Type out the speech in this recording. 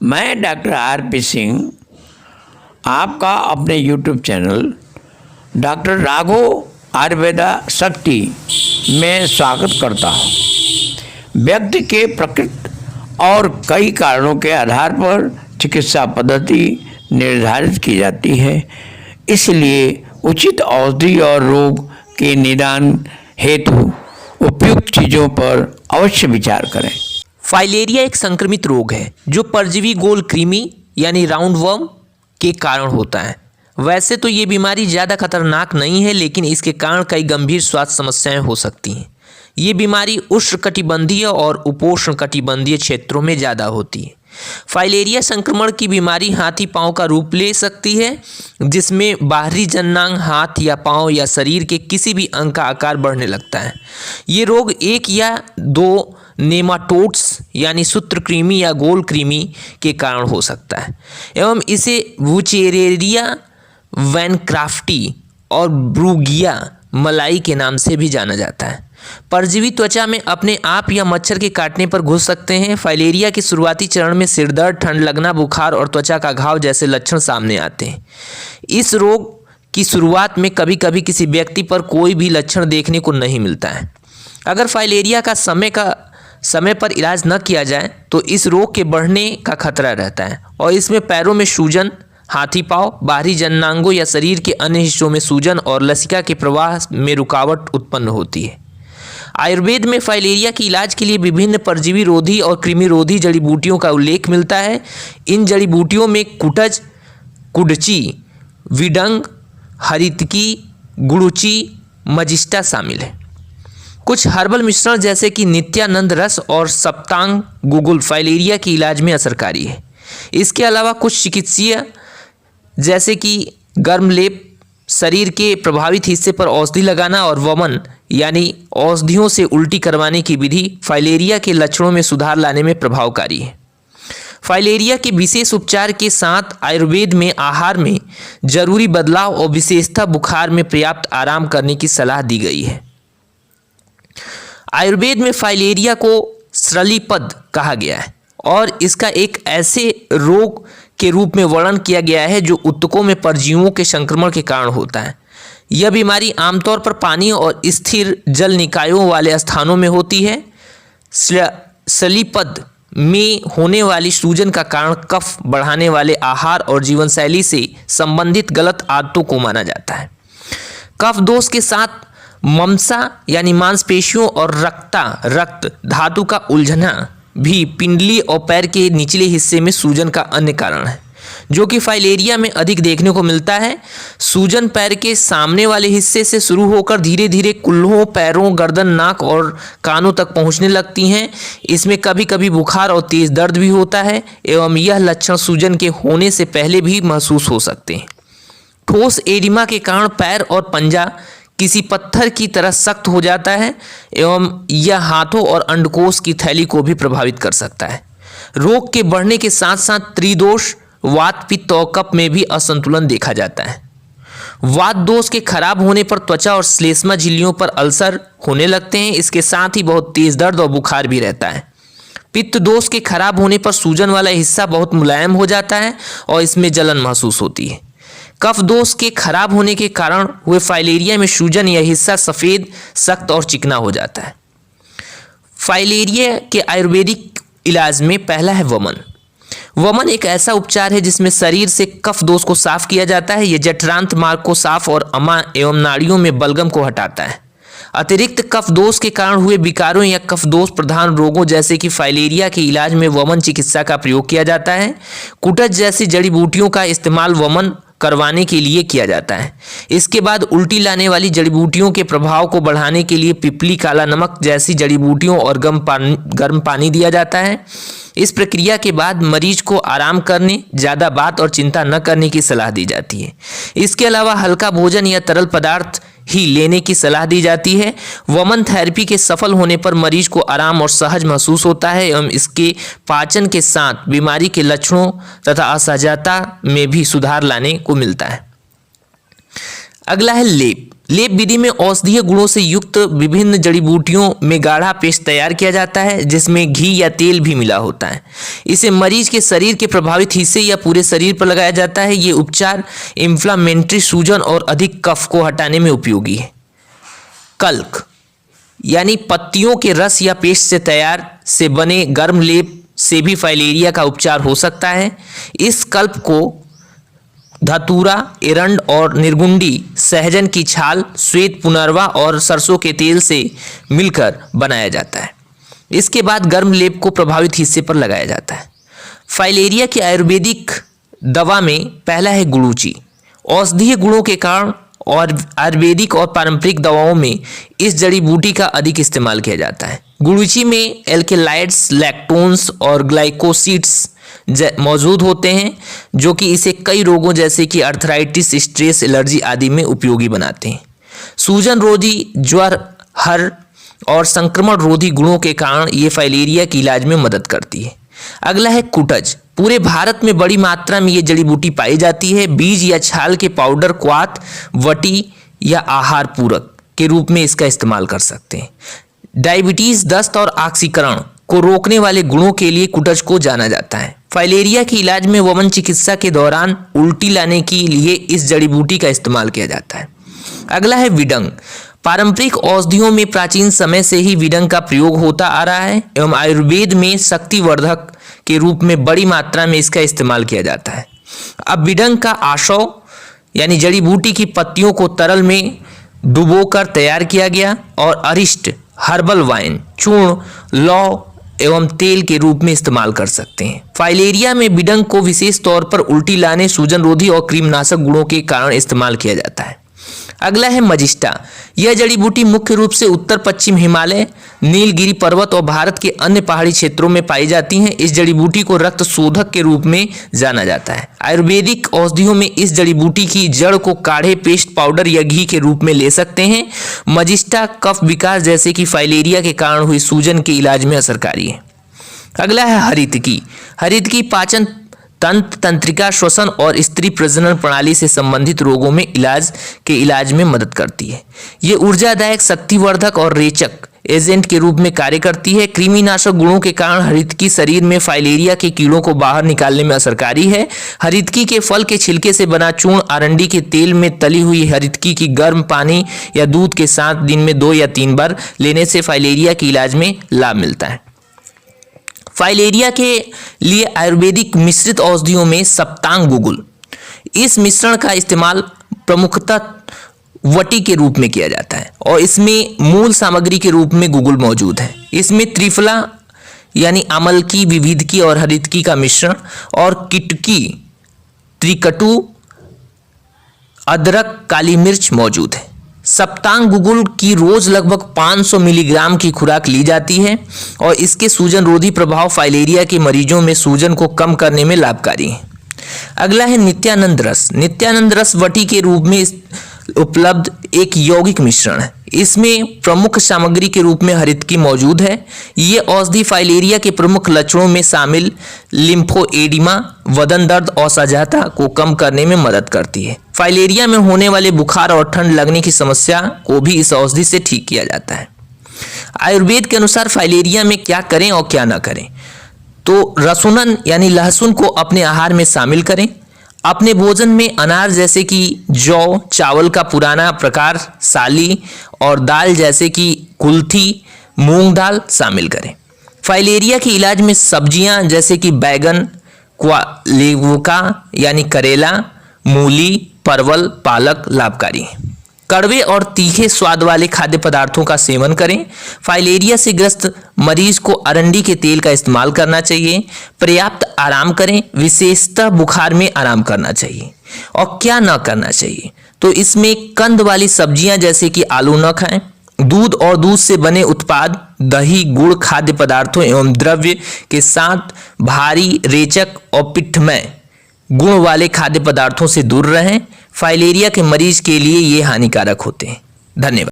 मैं doctor RP. Singh आपका अपने YouTube channel doctor Raghav Ayurveda शक्ति में स्वागत करता हूँ। व्यक्ति के प्रकृति और कई कारणों के आधार पर चिकित्सा पद्धति निर्धारित की जाती है, इसलिए उचित औषधि और रोग के निदान हेतु उपयुक्त चीज़ों पर अवश्य विचार करें। फाइलेरिया एक संक्रमित रोग है जो परजीवी गोल कृमि यानी राउंड वर्म के कारण होता है। वैसे तो ये बीमारी ज़्यादा खतरनाक नहीं है, लेकिन इसके कारण कई गंभीर स्वास्थ्य समस्याएं हो सकती हैं। ये बीमारी उष्णकटिबंधीय और उपोष्णकटिबंधीय क्षेत्रों में ज़्यादा होती है। फाइलेरिया संक्रमण की बीमारी हाथी पांव का रूप ले सकती है, जिसमें बाहरी जननांग हाथ या पांव या शरीर के किसी भी अंग का आकार बढ़ने लगता है। ये रोग एक या दो नेमाटोड्स यानी सूत्रकृमि या गोल कृमि के कारण हो सकता है एवं इसे वुचेरेरिया वैनक्राफ्टी और ब्रूगिया मलाई के नाम से भी जाना जाता है। परजीवी त्वचा में अपने आप या मच्छर के काटने पर घुस सकते हैं। फाइलेरिया के शुरुआती चरण में सिरदर्द, ठंड लगना, बुखार और त्वचा का घाव जैसे लक्षण सामने आते हैं। इस रोग की शुरुआत में कभी कभी किसी व्यक्ति पर कोई भी लक्षण देखने को नहीं मिलता है। अगर फाइलेरिया का समय पर इलाज न किया जाए तो इस रोग के बढ़ने का खतरा रहता है और इसमें पैरों में सूजन, हाथी पांव, बाहरी जननांगों या शरीर के अन्य हिस्सों में सूजन और लसिका के प्रवाह में रुकावट उत्पन्न होती है। आयुर्वेद में फाइलेरिया के इलाज के लिए विभिन्न परजीवी रोधी और कृमि रोधी जड़ी बूटियों का उल्लेख मिलता है। इन जड़ी बूटियों में कुटज, कुडची, विडंग, हरितकी, गुड़ुची, मजिष्टा शामिल है। कुछ हर्बल मिश्रण जैसे कि नित्यानंद रस और सप्तांग गुगुल फाइलेरिया के इलाज में असरकारी है। इसके अलावा कुछ चिकित्सीय जैसे कि गर्म लेप, शरीर के प्रभावित हिस्से पर औषधि लगाना और वमन यानी औषधियों से उल्टी करवाने की विधि फाइलेरिया के लक्षणों में सुधार लाने में प्रभावकारी है। फाइलेरिया के विशेष उपचार के साथ आयुर्वेद में आहार में जरूरी बदलाव और विशेषतः बुखार में पर्याप्त आराम करने की सलाह दी गई है। आयुर्वेद में फाइलेरिया को श्रलीपद कहा गया है और इसका एक ऐसे रोग के रूप में वर्णन किया गया है जो ऊतकों में परजीवियों के संक्रमण के कारण होता है। यह बीमारी आमतौर पर पानी और स्थिर जल निकायों वाले स्थानों में होती है। श्रलीपद में होने वाली सूजन का कारण कफ बढ़ाने वाले आहार और जीवनशैली से संबंधित गलत आदतों को माना जाता है। कफ दोष के साथ ममसा यानी मांसपेशियों और रक्त धातु का उलझना भी पिंडली और पैर के निचले हिस्से में सूजन का अन्य कारण है, जो कि फाइलेरिया में अधिक देखने को मिलता है। सूजन पैर के सामने वाले हिस्से से शुरू होकर धीरे धीरे कुल्हों, पैरों, गर्दन, नाक और कानों तक पहुंचने लगती हैं। इसमें कभी कभी बुखार और तेज दर्द भी होता है एवं यह लक्षण सूजन के होने से पहले भी महसूस हो सकते हैं। ठोस एडिमा के कारण पैर और पंजा किसी पत्थर की तरह सख्त हो जाता है एवं यह हाथों और अंडकोश की थैली को भी प्रभावित कर सकता है। रोग के बढ़ने के साथ साथ त्रिदोष, वात, पित्त और कफ में भी असंतुलन देखा जाता है। वात दोष के खराब होने पर त्वचा और श्लेष्मा झिल्लियों पर अल्सर होने लगते हैं। इसके साथ ही बहुत तेज दर्द और बुखार भी रहता है। पित्त दोष के खराब होने पर सूजन वाला हिस्सा बहुत मुलायम हो जाता है और इसमें जलन महसूस होती है। कफ दोष के खराब होने के कारण हुए फाइलेरिया में सूजन यह हिस्सा सफ़ेद, सख्त और चिकना हो जाता है। फाइलेरिया के आयुर्वेदिक इलाज में पहला है वमन। वमन एक ऐसा उपचार है जिसमें शरीर से कफ दोष को साफ किया जाता है। यह जठरांत मार्ग को साफ और अमा एवं नाड़ियों में बलगम को हटाता है। अतिरिक्त कफ दोष के कारण हुए विकारों या कफ दोष प्रधान रोगों जैसे कि फाइलेरिया के इलाज में वमन चिकित्सा का प्रयोग किया जाता है। कुटज जैसी जड़ी बूटियों का इस्तेमाल वमन करवाने के लिए किया जाता है। इसके बाद उल्टी लाने वाली जड़ी बूटियों के प्रभाव को बढ़ाने के लिए पिपली, काला नमक जैसी जड़ी बूटियों और गर्म पानी दिया जाता है। इस प्रक्रिया के बाद मरीज को आराम करने, ज़्यादा बात और चिंता न करने की सलाह दी जाती है। इसके अलावा हल्का भोजन या तरल पदार्थ ही लेने की सलाह दी जाती है। वमन थेरेपी के सफल होने पर मरीज को आराम और सहज महसूस होता है एवं इसके पाचन के साथ बीमारी के लक्षणों तथा असहजता में भी सुधार लाने को मिलता है। अगला है लेप। लेप विधि में औषधीय गुणों से युक्त विभिन्न जड़ी बूटियों में गाढ़ा पेस्ट तैयार किया जाता है जिसमें घी या तेल भी मिला होता है। इसे मरीज के शरीर के प्रभावित हिस्से या पूरे शरीर पर लगाया जाता है। ये उपचार इन्फ्लामेटरी, सूजन और अधिक कफ को हटाने में उपयोगी है। कल्क यानी पत्तियों के रस या पेस्ट से तैयार से बने गर्म लेप से भी फाइलेरिया का उपचार हो सकता है। इस कल्प को धतूरा, एरंड और निर्गुंडी, सहजन की छाल, श्वेत पुनर्वा और सरसों के तेल से मिलकर बनाया जाता है। इसके बाद गर्म लेप को प्रभावित हिस्से पर लगाया जाता है। फाइलेरिया की आयुर्वेदिक दवा में पहला है गुड़ूची। औषधीय गुणों के कारण और आयुर्वेदिक और पारंपरिक दवाओं में इस जड़ी बूटी का अधिक इस्तेमाल किया जाता है। गुड़ूची में एल्केलाइड्स, लैक्टोन्स और ग्लाइकोसिड्स मौजूद होते हैं जो कि इसे कई रोगों जैसे कि अर्थराइटिस, स्ट्रेस, एलर्जी आदि में उपयोगी बनाते हैं। सूजन रोधी, ज्वर, हर और संक्रमण रोधी गुणों के कारण ये फाइलेरिया के इलाज में मदद करती है। अगला है कुटज। पूरे भारत में बड़ी मात्रा में ये जड़ी बूटी पाई जाती है। बीज या छाल के पाउडर क्वाथ, वटी या आहार पूरक के रूप में इसका इस्तेमाल कर सकते हैं। डायबिटीज, दस्त और ऑक्सीकरण को रोकने वाले गुणों के लिए कुटज को जाना जाता है। फाइलेरिया के इलाज में वमन चिकित्सा के दौरान उल्टी लाने के लिए इस जड़ी बूटी का इस्तेमाल किया जाता है। अगला है विडंग। पारंपरिक औषधियों में प्राचीन समय से ही विडंग का प्रयोग होता आ रहा है एवं आयुर्वेद में शक्तिवर्धक के रूप में बड़ी मात्रा में इसका इस्तेमाल किया जाता है। अब विडंग का आशव यानी जड़ी बूटी की पत्तियों को तरल में डुबोकर तैयार किया गया और अरिष्ट, हर्बल वाइन, चूर्ण, लौ एवं तेल के रूप में इस्तेमाल कर सकते हैं। फाइलेरिया में विडंग को विशेष तौर पर उल्टी लाने, सूजन रोधी और क्रीमनाशक गुणों के कारण इस्तेमाल किया जाता है। अगला है मजिस्टा। यह जड़ी बूटी मुख्य रूप से उत्तर पश्चिम हिमालय, नीलगिरी पर्वत और भारत के अन्य पहाड़ी क्षेत्रों में पाई जाती हैं। इस जड़ी बूटी को रक्त शोधक के रूप में जाना जाता है। आयुर्वेदिक औषधियों में इस जड़ी बूटी की जड़ को काढ़े, पेस्ट, पाउडर या घी के रूप में ले सकते हैं। मजिस्टा कफ विकार जैसे कि फाइलेरिया के कारण हुई सूजन के इलाज में असरकारी है। अगला है हरितकी। हरितकी पाचन तंत्र, तंत्रिका, श्वसन और स्त्री प्रजनन प्रणाली से संबंधित रोगों में इलाज में मदद करती है। ये ऊर्जादायक, शक्तिवर्धक और रेचक एजेंट के रूप में कार्य करती है। कृमिनाशक गुणों के कारण हरितकी शरीर में फाइलेरिया के कीड़ों को बाहर निकालने में असरकारी है। हरितकी के फल के छिलके से बना चूर्ण अरंडी के तेल में तली हुई हरितकी की गर्म पानी या दूध के साथ दिन में 2 या 3 बार लेने से फाइलेरिया के इलाज में लाभ मिलता है। फाइलेरिया के लिए आयुर्वेदिक मिश्रित औषधियों में सप्तांग गुगुल, इस मिश्रण का इस्तेमाल प्रमुखतः वटी के रूप में किया जाता है और इसमें मूल सामग्री के रूप में गुगुल मौजूद है। इसमें त्रिफला यानी अमलकी, विविधकी और हरितकी का मिश्रण और किटकी, त्रिकटु, अदरक, काली मिर्च मौजूद है। सप्तांग गुगुल की रोज लगभग 500 मिलीग्राम की खुराक ली जाती है और इसके सूजन रोधी प्रभाव फाइलेरिया के मरीजों में सूजन को कम करने में लाभकारी है। अगला है नित्यानंद रस। नित्यानंद रस वटी के रूप में उपलब्ध एक यौगिक मिश्रण है। इसमें प्रमुख सामग्री के रूप में हरितकी मौजूद है। ये औषधि फाइलेरिया के प्रमुख लक्षणों में शामिल लिम्फोएडिमा, बदन दर्द और असहजता को कम करने में मदद करती है। फाइलेरिया में होने वाले बुखार और ठंड लगने की समस्या को भी इस औषधि से ठीक किया जाता है। आयुर्वेद के अनुसार फाइलेरिया में क्या करें और क्या ना करें, तो रसुनन यानी लहसुन को अपने आहार में शामिल करें। अपने भोजन में अनार जैसे कि जौ, चावल का पुराना प्रकार साली और दाल जैसे कि कुल्थी, मूंग दाल शामिल करें। फाइलेरिया के इलाज में सब्जियां जैसे कि बैगन, लेवुका यानी करेला, मूली, परवल, पालक लाभकारी हैं। कड़वे और तीखे स्वाद वाले खाद्य पदार्थों का सेवन करें। फाइलेरिया से ग्रस्त मरीज को अरंडी के तेल का इस्तेमाल करना चाहिए। पर्याप्त आराम करें, विशेषतः बुखार में आराम करना चाहिए। और क्या न करना चाहिए, तो इसमें कंद वाली सब्जियां जैसे कि आलू न खाएं। दूध और दूध से बने उत्पाद, दही, गुड़, खाद्य पदार्थों एवं द्रव्य के साथ भारी, रेचक और पित्तमय गुण वाले खाद्य पदार्थों से दूर रहें। फाइलेरिया के मरीज के लिए ये हानिकारक होते हैं। धन्यवाद।